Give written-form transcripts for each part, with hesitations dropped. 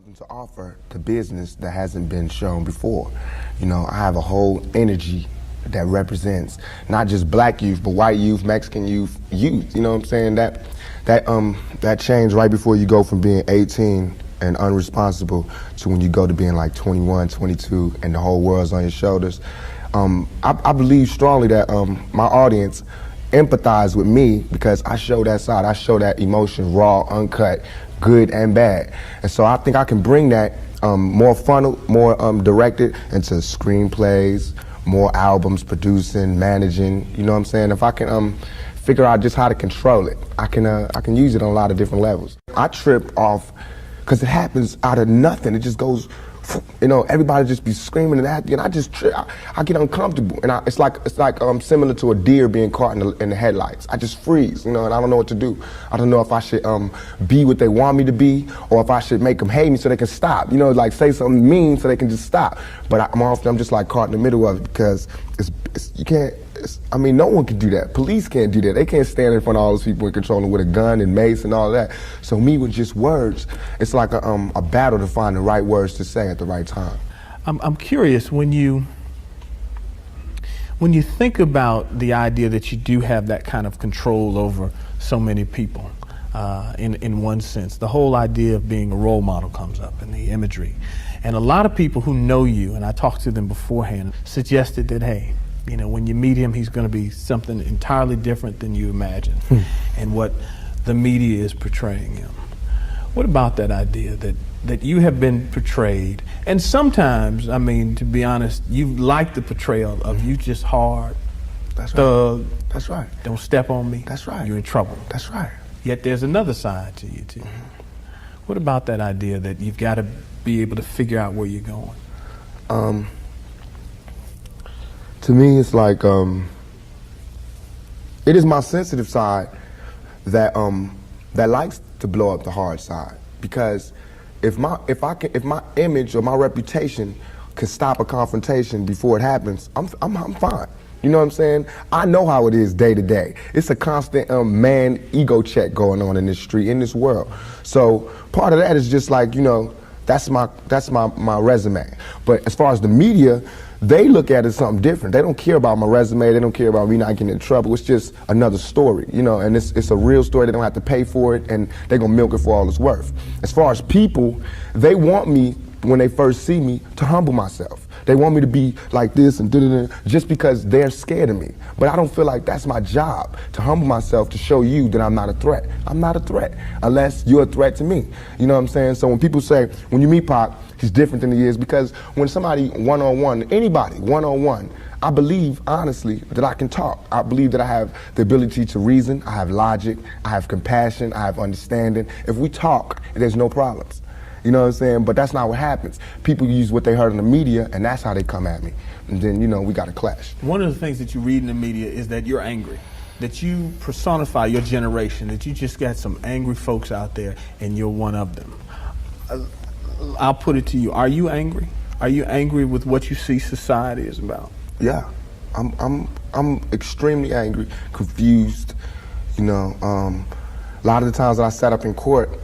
To offer to business that hasn't been shown before. You know, I have a whole energy that represents not just black youth, but white youth, Mexican youth, you know what I'm saying? That change right before you go from being 18 and unresponsible to when you go to being like 21, 22, and the whole world's on your shoulders. I believe strongly that my audience empathize with me because I show that side. I show that emotion raw, uncut, good and bad. And so I think I can bring that more funneled, more directed into screenplays, more albums, producing, managing, you know what I'm saying? If I can figure out just how to control it, I can use it on a lot of different levels. I trip off because it happens out of nothing. It just goes, you know, everybody just be screaming and acting, and I just I get uncomfortable, and it's like similar to a deer being caught in the headlights. I just freeze, you know, and I don't know what to do. I don't know if I should be what they want me to be, or if I should make them hate me so they can stop. You know, like say something mean so they can just stop. But I'm just like caught in the middle of it because you can't. I mean, no one can do that. Police can't do that. They can't stand in front of all those people and control them with a gun and mace and all that. So me with just words, it's like a battle to find the right words to say at the right time. I'm curious, when you think about the idea that you do have that kind of control over so many people, in one sense, the whole idea of being a role model comes up in the imagery. And a lot of people who know you, and I talked to them beforehand, suggested that, hey, you know, when you meet him, he's going to be something entirely different than you imagine and what the media is portraying him. What about that idea that you have been portrayed, and sometimes, I mean, to be honest, you like the portrayal of you just hard, thug. That's right. Don't step on me. That's right. You're in trouble. That's right. Yet there's another side to you too. What about that idea that you've got to be able to figure out where you're going? To me, it's like it is my sensitive side that likes to blow up the hard side, because if my image or my reputation could stop a confrontation before it happens, I'm fine. You know what I'm saying? I know how it is day to day. It's a constant man ego check going on in this street, in this world. So part of that is just like, you know, that's my resume. But as far as the media, they look at it as something different. They don't care about my resume. They don't care about me not getting in trouble. It's just another story, you know, and it's a real story. They don't have to pay for it, and they're gonna milk it for all it's worth. As far as people, they want me, when they first see me, to humble myself. They want me to be like this and da-da-da, just because they're scared of me. But I don't feel like that's my job, to humble myself, to show you that I'm not a threat. I'm not a threat, unless you're a threat to me. You know what I'm saying? So when people say, when you meet Pac, he's different than he is, because when somebody one-on-one, anybody one-on-one, I believe, honestly, that I can talk. I believe that I have the ability to reason, I have logic, I have compassion, I have understanding. If we talk, there's no problems. You know what I'm saying? But that's not what happens. People use what they heard in the media, and that's how they come at me. And then, you know, we got to clash. One of the things that you read in the media is that you're angry, that you personify your generation, that you just got some angry folks out there, and you're one of them. I'll put it to you. Are you angry? Are you angry with what you see society is about? Yeah, I'm extremely angry, confused. You know, a lot of the times that I sat up in court,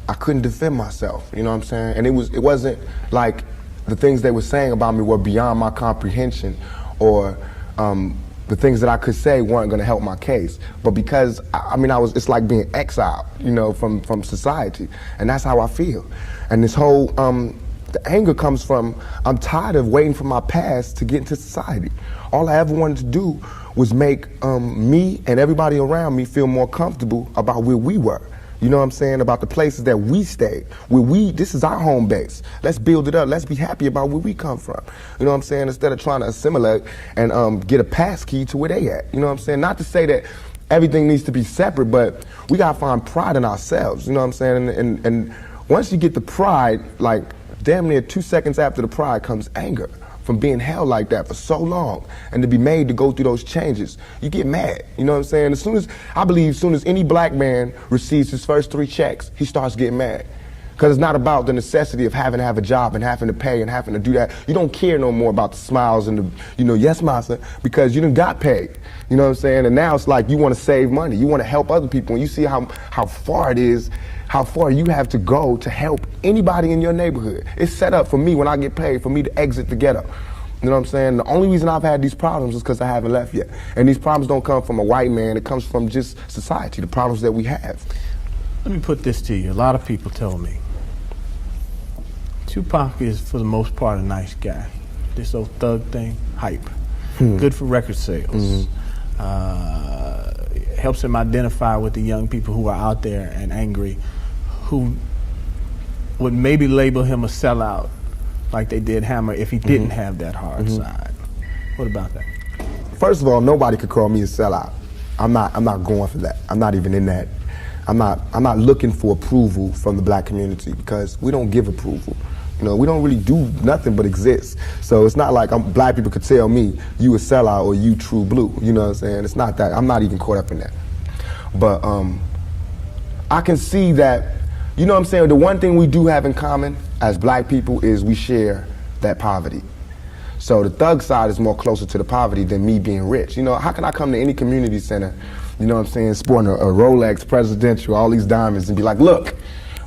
I couldn't defend myself, you know what I'm saying? And it wasn't like the things they were saying about me were beyond my comprehension, or the things that I could say weren't gonna help my case. But because, it's like being exiled, you know, from society. And that's how I feel. And this whole, the anger comes from, I'm tired of waiting for my past to get into society. All I ever wanted to do was make me and everybody around me feel more comfortable about where we were. You know what I'm saying? About the places that we stayed. This is our home base. Let's build it up. Let's be happy about where we come from. You know what I'm saying? Instead of trying to assimilate and get a pass key to where they at. You know what I'm saying? Not to say that everything needs to be separate, but we gotta find pride in ourselves. You know what I'm saying? And once you get the pride, like damn near 2 seconds after the pride comes anger. From being held like that for so long, and to be made to go through those changes, you get mad. You know what I'm saying? As soon as any black man receives his first 3 checks, he starts getting mad. Because it's not about the necessity of having to have a job and having to pay and having to do that. You don't care no more about the smiles and the, yes, massa, because you done got paid. You know what I'm saying? And now it's like you want to save money. You want to help other people. And you see how far it is, how far you have to go to help anybody in your neighborhood. It's set up for me when I get paid, for me to exit the ghetto. You know what I'm saying? The only reason I've had these problems is because I haven't left yet. And these problems don't come from a white man. It comes from just society, the problems that we have. Let me put this to you. A lot of people tell me Tupac is, for the most part, a nice guy. This old thug thing, hype. Good for record sales. Helps him identify with the young people who are out there and angry, who would maybe label him a sellout like they did Hammer if he didn't have that hard side. What about that? First of all, nobody could call me a sellout. I'm not going for that. I'm not even in that. I'm not looking for approval from the black community because we don't give approval. You know, we don't really do nothing but exist. So it's not like black people could tell me, you a sellout or you true blue. You know what I'm saying? It's not that. I'm not even caught up in that. But I can see that, you know what I'm saying, the one thing we do have in common as black people is we share that poverty. So the thug side is more closer to the poverty than me being rich. You know, how can I come to any community center, you know what I'm saying, sporting a Rolex Presidential, all these diamonds, and be like, look,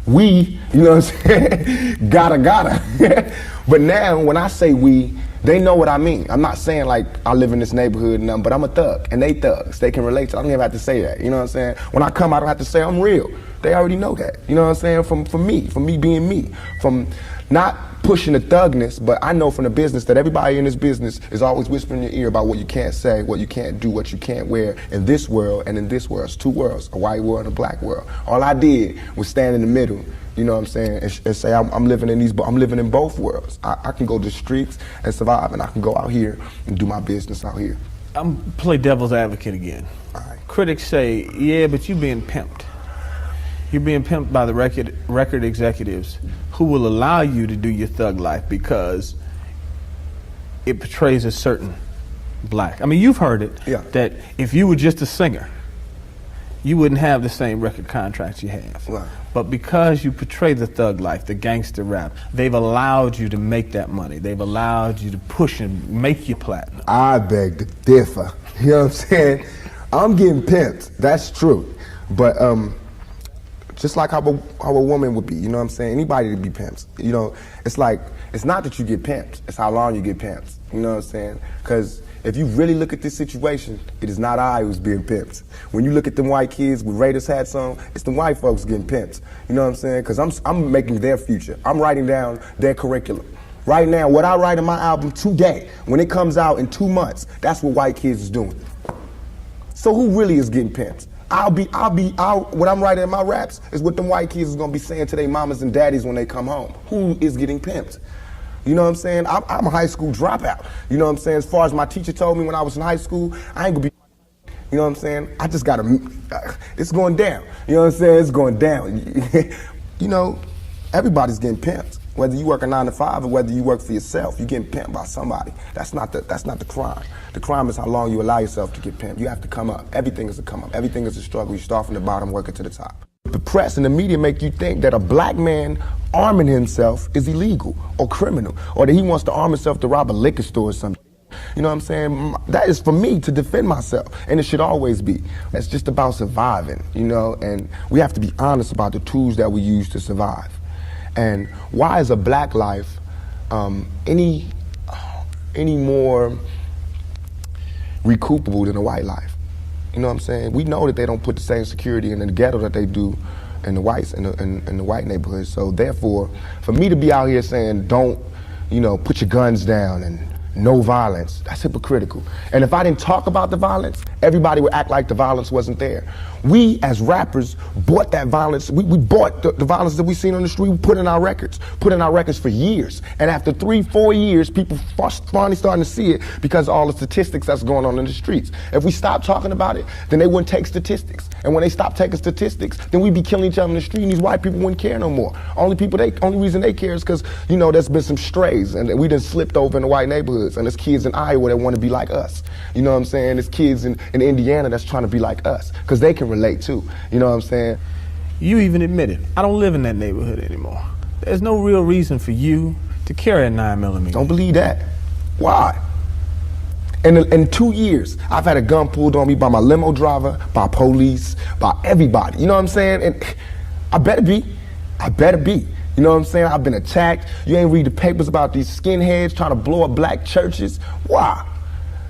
we, you know what I'm saying, gotta. But now, when I say we, they know what I mean. I'm not saying like I live in this neighborhood and nothing, but I'm a thug, and they thugs. They can relate to it. I don't even have to say that, you know what I'm saying? When I come, I don't have to say I'm real. They already know that, you know what I'm saying? From me being me, from not pushing the thugness, but I know from the business that everybody in this business is always whispering in your ear about what you can't say, what you can't do, what you can't wear in this world and in this world. It's two worlds, a white world and a black world. All I did was stand in the middle, you know what I'm saying, and say I'm living in both worlds. I can go to the streets and survive, and I can go out here and do my business out here. I'm play devil's advocate again. All right. Critics say, yeah, but you're being pimped. You're being pimped by the record executives who will allow you to do your thug life because it portrays a certain black. I mean, you've heard it, that if you were just a singer, you wouldn't have the same record contracts you have. Right. But because you portray the thug life, the gangster rap, they've allowed you to make that money. They've allowed you to push and make you platinum. I beg to differ. You know what I'm saying? I'm getting pimped. That's true. But just like how a woman would be, you know what I'm saying? Anybody to be pimped. You know, it's like, it's not that you get pimped, it's how long you get pimped. You know what I'm saying? Because if you really look at this situation, it is not I who's being pimped. When you look at them white kids with Raiders hats on, it's the white folks getting pimped. You know what I'm saying? Because I'm making their future. I'm writing down their curriculum. Right now, what I write in my album today, when it comes out in 2 months, that's what white kids is doing. So who really is getting pimped? What I'm writing in my raps is what them white kids is gonna be saying to their mamas and daddies when they come home. Who is getting pimped? You know what I'm saying? I'm a high school dropout. You know what I'm saying? As far as my teacher told me when I was in high school, I ain't gonna be, you know what I'm saying? I just gotta, it's going down. You know what I'm saying? It's going down. You know, everybody's getting pimped. Whether you work a 9 to 5 or whether you work for yourself, you're getting pimped by somebody. That's not the crime. The crime is how long you allow yourself to get pimped. You have to come up. Everything is a come up. Everything is a struggle. You start from the bottom, working to the top. The press and the media make you think that a black man arming himself is illegal or criminal, or that he wants to arm himself to rob a liquor store or something. You know what I'm saying? That is for me to defend myself, and it should always be. It's just about surviving, you know, and we have to be honest about the tools that we use to survive. And why is a black life any more recoupable than a white life? You know what I'm saying? We know that they don't put the same security in the ghetto that they do in the whites in the white neighborhoods. So therefore, for me to be out here saying don't, you know, put your guns down and no violence, that's hypocritical. And if I didn't talk about the violence, everybody would act like the violence wasn't there. We, as rappers, bought that violence. We bought the violence that we seen on the street. We put in our records for years. And after 3-4 years, people finally starting to see it because of all the statistics that's going on in the streets. If we stop talking about it, then they wouldn't take statistics. And when they stop taking statistics, then we'd be killing each other in the street, and these white people wouldn't care no more. Only reason they care is because, you know, there's been some strays, and we done slipped over in the white neighborhoods, and there's kids in Iowa that want to be like us. You know what I'm saying? There's kids in Indiana that's trying to be like us, because they can relate too. You know what I'm saying? You even admitted, I don't live in that neighborhood anymore. There's no real reason for you to carry a 9mm. Don't believe that. Why? In 2 years, I've had a gun pulled on me by my limo driver, by police, by everybody. You know what I'm saying? And I better be. You know what I'm saying? I've been attacked. You ain't read the papers about these skinheads trying to blow up black churches. Why?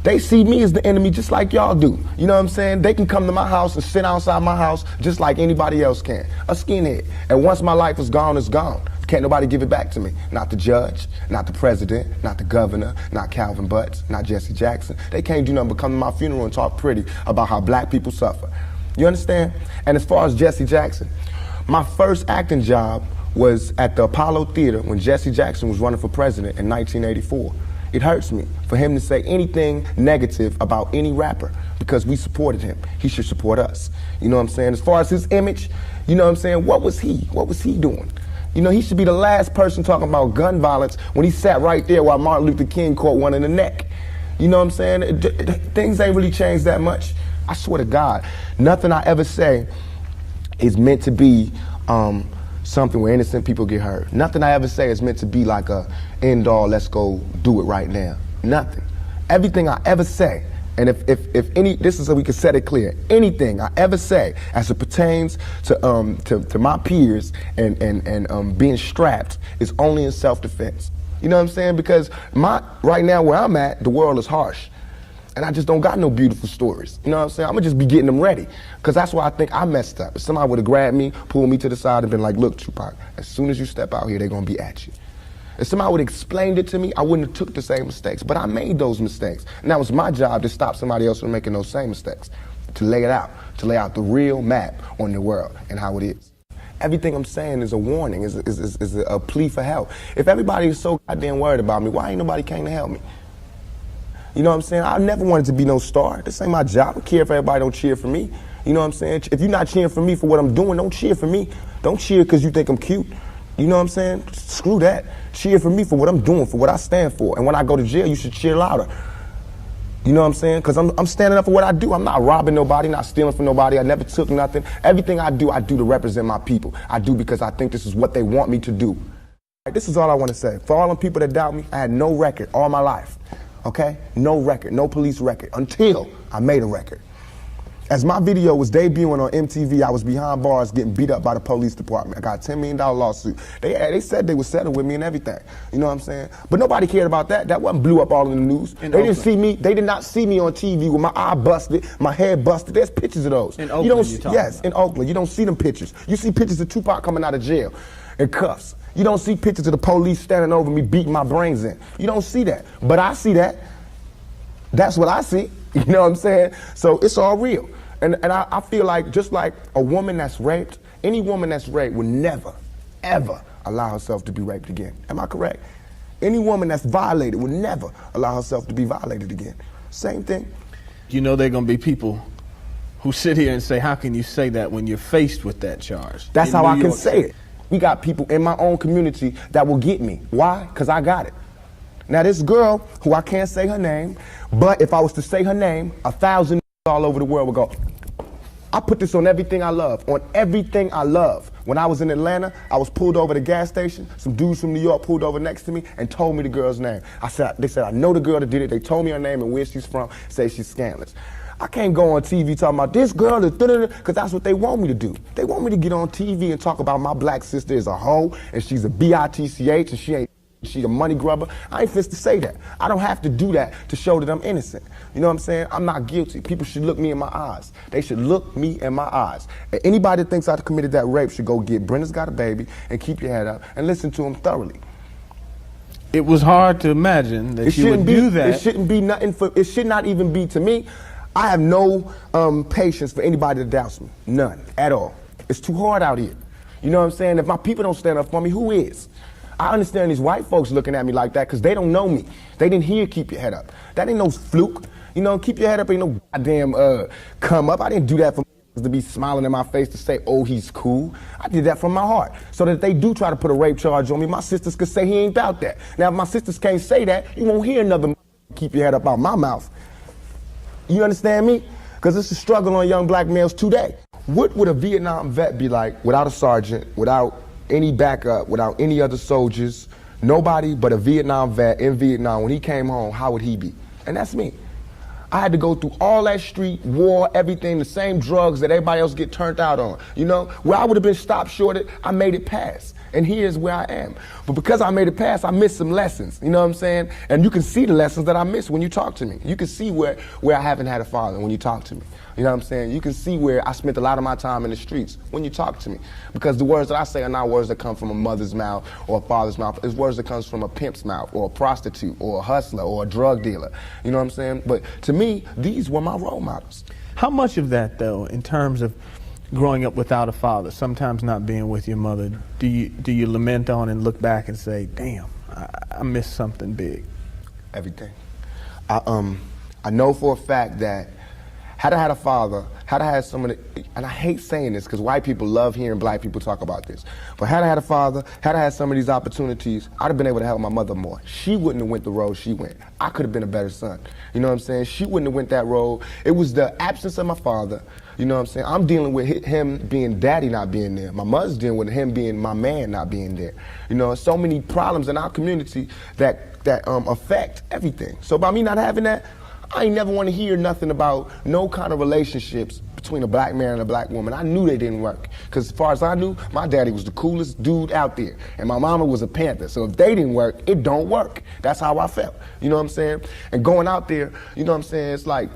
They see me as the enemy just like y'all do. You know what I'm saying? They can come to my house and sit outside my house just like anybody else can. A skinhead. And once my life is gone, it's gone. Can't nobody give it back to me. Not the judge, not the president, not the governor, not Calvin Butts, not Jesse Jackson. They can't do nothing but come to my funeral and talk pretty about how black people suffer. You understand? And as far as Jesse Jackson, my first acting job was at the Apollo Theater when Jesse Jackson was running for president in 1984. It hurts me for him to say anything negative about any rapper because we supported him. He should support us. You know what I'm saying? As far as his image, you know what I'm saying? What was he doing? You know, he should be the last person talking about gun violence when he sat right there while Martin Luther King caught one in the neck. You know what I'm saying? Things ain't really changed that much. I swear to God, nothing I ever say is meant to be something where innocent people get hurt. Nothing I ever say is meant to be like a end all, let's go do it right now. Nothing. Everything I ever say, and if any, this is so we can set it clear, anything I ever say as it pertains to my peers and being strapped is only in self-defense. You know what I'm saying? Because right now where I'm at, the world is harsh. And I just don't got no beautiful stories. You know what I'm saying? I'm gonna just be getting them ready. Because that's why I think I messed up. If somebody would have grabbed me, pulled me to the side and been like, look, Tupac, as soon as you step out here, they're gonna be at you. If somebody would have explained it to me, I wouldn't have took the same mistakes. But I made those mistakes. And that was my job to stop somebody else from making those same mistakes. To lay it out. To lay out the real map on the world and how it is. Everything I'm saying is a warning, is a plea for help. If everybody is so goddamn worried about me, why ain't nobody came to help me? You know what I'm saying? I never wanted to be no star. This ain't my job. I don't care if everybody don't cheer for me. You know what I'm saying? If you're not cheering for me for what I'm doing, don't cheer for me. Don't cheer because you think I'm cute. You know what I'm saying? Screw that. Cheer for me for what I'm doing, for what I stand for. And when I go to jail, you should cheer louder. You know what I'm saying? Because I'm standing up for what I do. I'm not robbing nobody, not stealing from nobody. I never took nothing. Everything I do to represent my people. I do because I think this is what they want me to do. This is all I want to say. For all them people that doubt me, I had no record all my life. Okay? No record, no police record, until I made a record. As my video was debuting on MTV, I was behind bars getting beat up by the police department. I got a $10 million lawsuit. They said they would settle with me and everything. You know what I'm saying? But nobody cared about that. That wasn't blew up all in the news. They did not see me on TV with my eye busted, my head busted. There's pictures of those. In Oakland, yes, in Oakland. You don't see them pictures. You see pictures of Tupac coming out of jail in cuffs. You don't see pictures of the police standing over me beating my brains in. You don't see that. But I see that. That's what I see. You know what I'm saying? So it's all real. And I feel like just like a woman that's raped, any woman that's raped would never, ever allow herself to be raped again. Am I correct? Any woman that's violated would never allow herself to be violated again. Same thing. You know there are going to be people who sit here and say, how can you say that when you're faced with that charge? That's how I can say it. We got people in my own community that will get me. Why? Because I got it. Now this girl, who I can't say her name, but if I was to say her name, 1,000 all over the world would go, I put this on everything I love, on everything I love. When I was in Atlanta, I was pulled over at a gas station. Some dudes from New York pulled over next to me and told me the girl's name. They said, I know the girl that did it. They told me her name and where she's from, say she's scandalous. I can't go on TV talking about this girl, because that's what they want me to do. They want me to get on TV and talk about my black sister as a hoe, and she's a bitch, and she a money grubber. I ain't fit to say that. I don't have to do that to show that I'm innocent. You know what I'm saying? I'm not guilty. People should look me in my eyes. They should look me in my eyes. And anybody that thinks I committed that rape should go get Brenda's Got a Baby and keep your head up and listen to him thoroughly. It was hard to imagine that you would do that. It shouldn't be nothing it should not even be to me. I have no patience for anybody that doubts me. None at all. It's too hard out here. You know what I'm saying? If my people don't stand up for me, who is? I understand these white folks looking at me like that because they don't know me. They didn't hear keep your head up. That ain't no fluke. You know, keep your head up ain't no goddamn come up. I didn't do that for to be smiling in my face to say, oh, he's cool. I did that from my heart. So that if they do try to put a rape charge on me, my sisters could say he ain't about that. Now, if my sisters can't say that, you won't hear another keep your head up out my mouth. You understand me? Because it's a struggle on young black males today. What would a Vietnam vet be like without a sergeant, without any backup, without any other soldiers, nobody but a Vietnam vet in Vietnam? When he came home, how would he be? And that's me. I had to go through all that street, war, everything, the same drugs that everybody else get turned out on. You know, where I would have been stopped short, I made it past. And here's where I am. But because I made it past, I missed some lessons. You know what I'm saying? And you can see the lessons that I missed when you talk to me. You can see where I haven't had a father when you talk to me. You know what I'm saying? You can see where I spent a lot of my time in the streets when you talk to me. Because the words that I say are not words that come from a mother's mouth or a father's mouth. It's words that comes from a pimp's mouth or a prostitute or a hustler or a drug dealer. You know what I'm saying? But to me, these were my role models. How much of that, though, in terms of growing up without a father, sometimes not being with your mother, do you lament on and look back and say, damn, I missed something big? Everything. I know for a fact that had I had a father, had I had someone, and I hate saying this because white people love hearing black people talk about this, but had I had a father, had I had some of these opportunities, I'd have been able to help my mother more. She wouldn't have went the road she went. I could have been a better son. You know what I'm saying? She wouldn't have went that road. It was the absence of my father. You know what I'm saying? I'm dealing with him being daddy not being there. My mother's dealing with him being my man not being there. You know, so many problems in our community that affect everything. So by me not having that, I ain't never want to hear nothing about no kind of relationships between a black man and a black woman. I knew they didn't work. Because as far as I knew, my daddy was the coolest dude out there. And my mama was a Panther. So if they didn't work, it don't work. That's how I felt. You know what I'm saying? And going out there, you know what I'm saying? It's like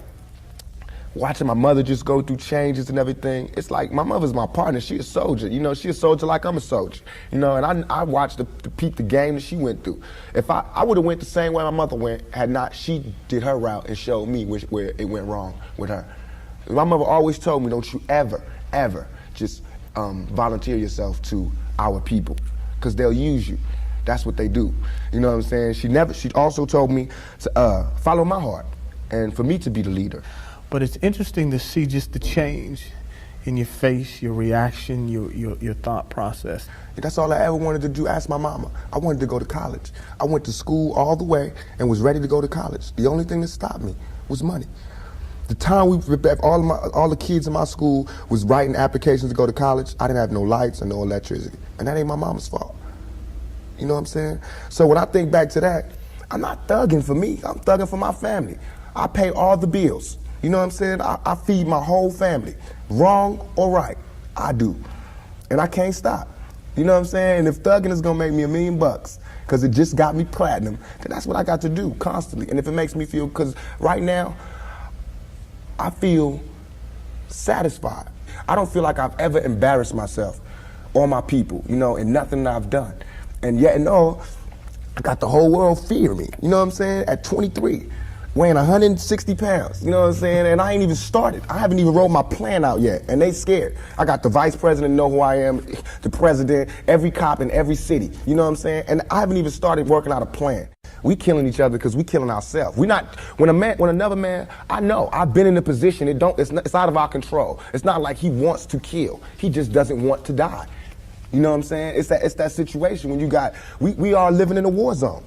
watching my mother just go through changes and everything. It's like my mother's my partner. She a soldier. You know, she a soldier like I'm a soldier. You know, and I watched the peep the game that she went through. If I would have went the same way my mother went, had not she did her route and showed me where it went wrong with her. My mother always told me, don't you ever just volunteer yourself to our people, because they'll use you. That's what they do. You know what I'm saying? She also told me to follow my heart and for me to be the leader. But it's interesting to see just the change in your face, your reaction, your thought process. That's all I ever wanted to do. Ask my mama. I wanted to go to college. I went to school all the way and was ready to go to college. The only thing that stopped me was money. The time all the kids in my school was writing applications to go to college, I didn't have no lights and no electricity. And that ain't my mama's fault. You know what I'm saying? So when I think back to that, I'm not thugging for me. I'm thugging for my family. I pay all the bills. You know what I'm saying? I feed my whole family. Wrong or right, I do. And I can't stop. You know what I'm saying? And if thugging is gonna make me $1 million, because it just got me platinum, then that's what I got to do constantly. And if it makes me feel, because right now, I feel satisfied. I don't feel like I've ever embarrassed myself or my people, you know, in nothing that I've done. And yet and all, I got the whole world fear me. You know what I'm saying? At 23. Weighing 160 pounds, you know what I'm saying? And I ain't even started. I haven't even rolled my plan out yet, and they scared. I got the vice president know who I am, the president, every cop in every city, you know what I'm saying? And I haven't even started working out a plan. We killing each other because we killing ourselves. We not, when another man, I know, I've been in a position, it's out of our control. It's not like he wants to kill. He just doesn't want to die. You know what I'm saying? It's that situation when we are living in a war zone.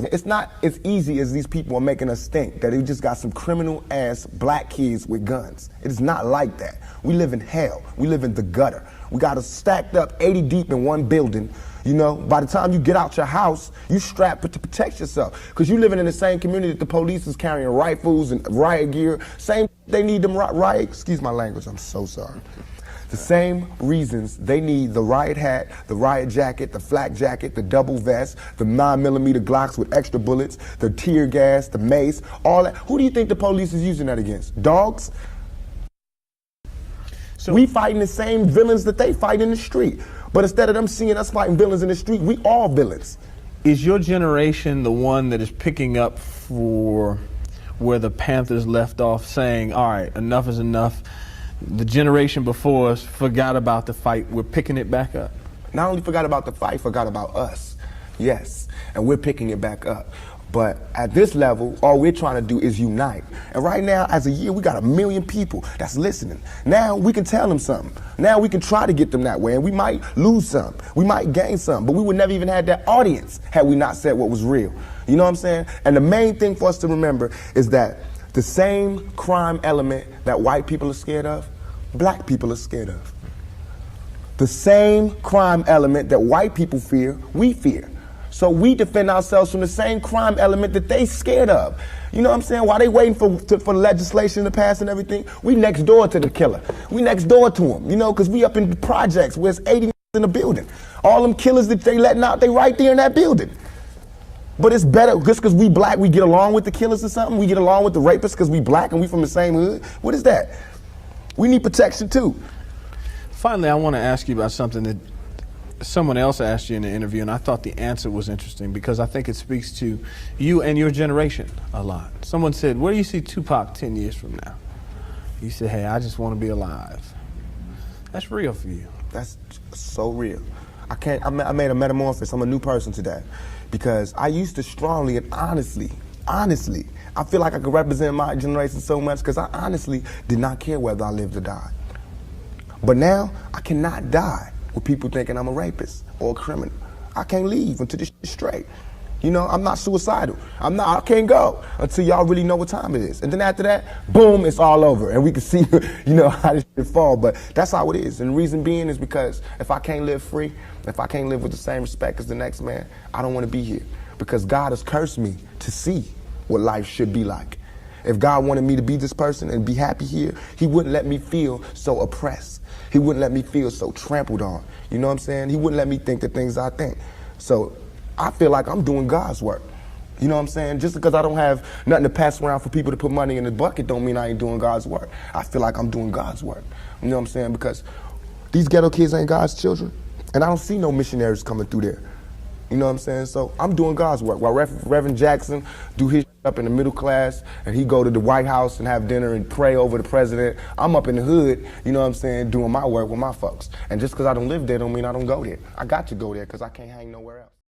It's not as easy as these people are making us think, that we just got some criminal-ass black kids with guns. It is not like that. We live in hell. We live in the gutter. We got us stacked up 80 deep in one building. You know, by the time you get out your house, you strapped to protect yourself. Because you living in the same community that the police is carrying rifles and riot gear. They need them riot, excuse my language, I'm so sorry. The same reasons they need the riot hat, the riot jacket, the flak jacket, the double vest, the 9mm Glocks with extra bullets, the tear gas, the mace, all that. Who do you think the police is using that against? Dogs? So we fighting the same villains that they fight in the street. But instead of them seeing us fighting villains in the street, we all villains. Is your generation the one that is picking up for where the Panthers left off, saying, all right, enough is enough? The generation before us forgot about the fight. We're picking it back up. Not only forgot about the fight, forgot about us. Yes, and we're picking it back up. But at this level, all we're trying to do is unite. And right now, as a year, we got 1 million people that's listening. Now we can tell them something. Now we can try to get them that way, and we might lose some. We might gain some, but we would never even had that audience had we not said what was real. You know what I'm saying? And the main thing for us to remember is that the same crime element that white people are scared of, black people are scared of. The same crime element that white people fear, we fear. So we defend ourselves from the same crime element that they scared of. You know what I'm saying? While they waiting for legislation to pass and everything, we next door to the killer. We next door to him, you know, because we up in the projects where it's 80 in the building. All them killers that they letting out, they right there in that building. But it's better, just because we black, we get along with the killers or something? We get along with the rapists because we black and we from the same hood? What is that? We need protection too. Finally, I want to ask you about something that someone else asked you in the interview, and I thought the answer was interesting because I think it speaks to you and your generation a lot. Someone said, where do you see Tupac 10 years from now? You said, hey, I just want to be alive. That's real for you. That's so real. I made a metamorphosis. I'm a new person today because I used to strongly and honestly, I feel like I could represent my generation so much because I honestly did not care whether I lived or died. But now, I cannot die with people thinking I'm a rapist or a criminal. I can't leave until this is straight. You know, I'm not suicidal. I can't go until y'all really know what time it is. And then after that, boom, it's all over. And we can see, you know, how this shit fall. But that's how it is. And the reason being is because if I can't live free, if I can't live with the same respect as the next man, I don't want to be here. Because God has cursed me to see what life should be like. If God wanted me to be this person and be happy here, he wouldn't let me feel so oppressed. He wouldn't let me feel so trampled on. You know what I'm saying? He wouldn't let me think the things I think. So I feel like I'm doing God's work. You know what I'm saying? Just because I don't have nothing to pass around for people to put money in the bucket don't mean I ain't doing God's work. I feel like I'm doing God's work. You know what I'm saying? Because these ghetto kids ain't God's children. And I don't see no missionaries coming through there. You know what I'm saying? So I'm doing God's work. While Reverend Jackson do his up in the middle class and he go to the White House and have dinner and pray over the president, I'm up in the hood, you know what I'm saying, doing my work with my folks. And just because I don't live there don't mean I don't go there. I got to go there because I can't hang nowhere else.